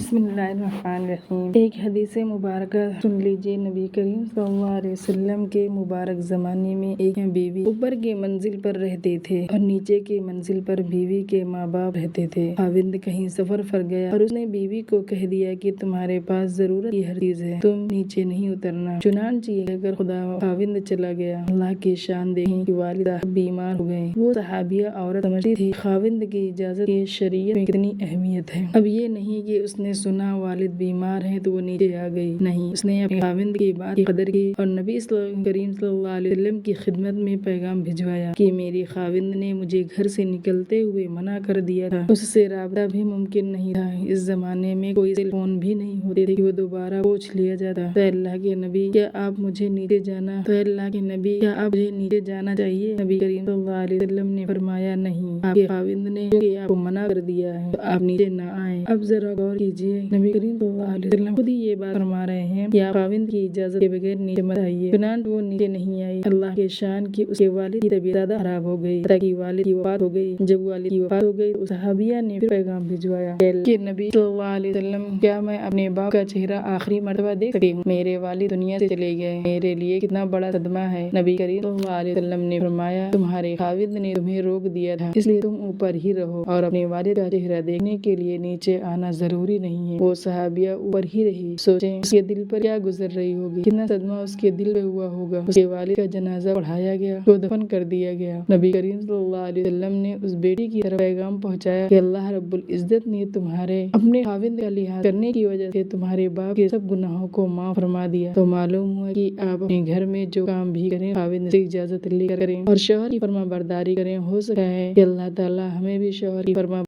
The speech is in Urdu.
بسم اللہ الرحمن الرحیم۔ ایک حدیث مبارکہ سن لیجیے۔ نبی کریم صلی اللہ علیہ وسلم کے مبارک زمانے میں ایک بیوی اوپر کے منزل پر رہتے تھے اور نیچے کے منزل پر بیوی کے ماں باپ رہتے تھے۔ خاوند کہیں سفر پر گیا اور اس نے بیوی کو کہہ دیا کہ تمہارے پاس ضرورت کی ہر چیز ہے، تم نیچے نہیں اترنا۔ چنانچہ یہ کہہ کر خاوند چلا گیا۔ اللہ کی شان دیکھیں کہ والد صاحب بیمار ہو گئے۔ وہ صحابیہ عورت سمجھتی تھی خاوند کی اجازت کی شریعت میں کتنی اہمیت ہے۔ اب یہ نہیں کہ اس نے سنا والد بیمار ہیں تو وہ نیچے آ گئی، نہیں، اس نے اپنے خاوند کی بات کی قدر کی اور نبی کریم صلی اللہ علیہ وسلم کی خدمت میں پیغام بھجوایا کہ میرے خاوند نے مجھے گھر سے نکلتے ہوئے منع کر دیا تھا، اس سے رابطہ بھی ممکن نہیں تھا۔ اس زمانے میں کوئی سیل فون بھی نہیں ہوتے تھے کہ وہ دوبارہ پوچھ لیا جاتا۔ تو اللہ کے نبی کیا آپ مجھے نیچے جانا چاہیے؟ نبی کریم صلی اللہ علیہ وسلم نے فرمایا نہیں، آپ کے خاوند نے کیونکہ آپ کو منع کر دیا ہے تو آپ نیچے نہ آئیں۔ اب ذرا غور کیجیے، نبی کریم صلی اللہ علیہ وسلم خود ہی یہ بات فرما رہے ہیں کہ آپ خاوند کی اجازت کے بغیر نیچے مت آئیے۔ چنانچہ وہ نیچے نہیں آئی۔ اللہ کے شان کی اس کے والد کی طبیعت زیادہ خراب ہو گئی حتیٰ کہ والد کی وفات ہو گئی۔ جب والد کی وفات ہو گئی تو صحابیہ نے پھر پیغام بھجوایا کہ نبی صلی اللہ علیہ وسلم، کیا میں اپنے باپ کا چہرہ آخری مرتبہ دیکھ سکتی ہوں؟ میرے والد دنیا سے چلے گئے، میرے لیے کتنا بڑا صدمہ ہے۔ نبی کریم صلی اللہ علیہ وسلم نے فرمایا تمہارے خاوند نے تمہیں روک دیا تھا، اس لیے تم اوپر ہی رہو اور اپنے والد کا چہرہ دیکھنے کے لیے نیچے آنا ضروری نہیں ہے۔ وہ صحابیہ اوپر ہی رہی۔ سوچیں اس کے دل پر کیا گزر رہی ہوگی، کتنا صدمہ اس کے دل پہ ہوا ہوگا۔ اس کے والد کا جنازہ پڑھایا گیا تو دفن کر دیا گیا۔ نبی کریم صلی اللہ علیہ وسلم نے اس بیٹی کی طرف پیغام پہنچایا کہ اللہ رب العزت نے تمہارے اپنے خاوند کا لحاظ کرنے کی وجہ سے تمہارے باپ کے سب گناہوں کو معاف فرما دیا۔ تو معلوم ہوا کہ آپ اپنے گھر میں جو کام بھی کریں خاوند سے اجازت لے کر کریں اور شوہر کی فرما برداری کریں۔ ہو سکتا ہے کہ اللہ تعالی ہمیں بھی شوہر کی فرما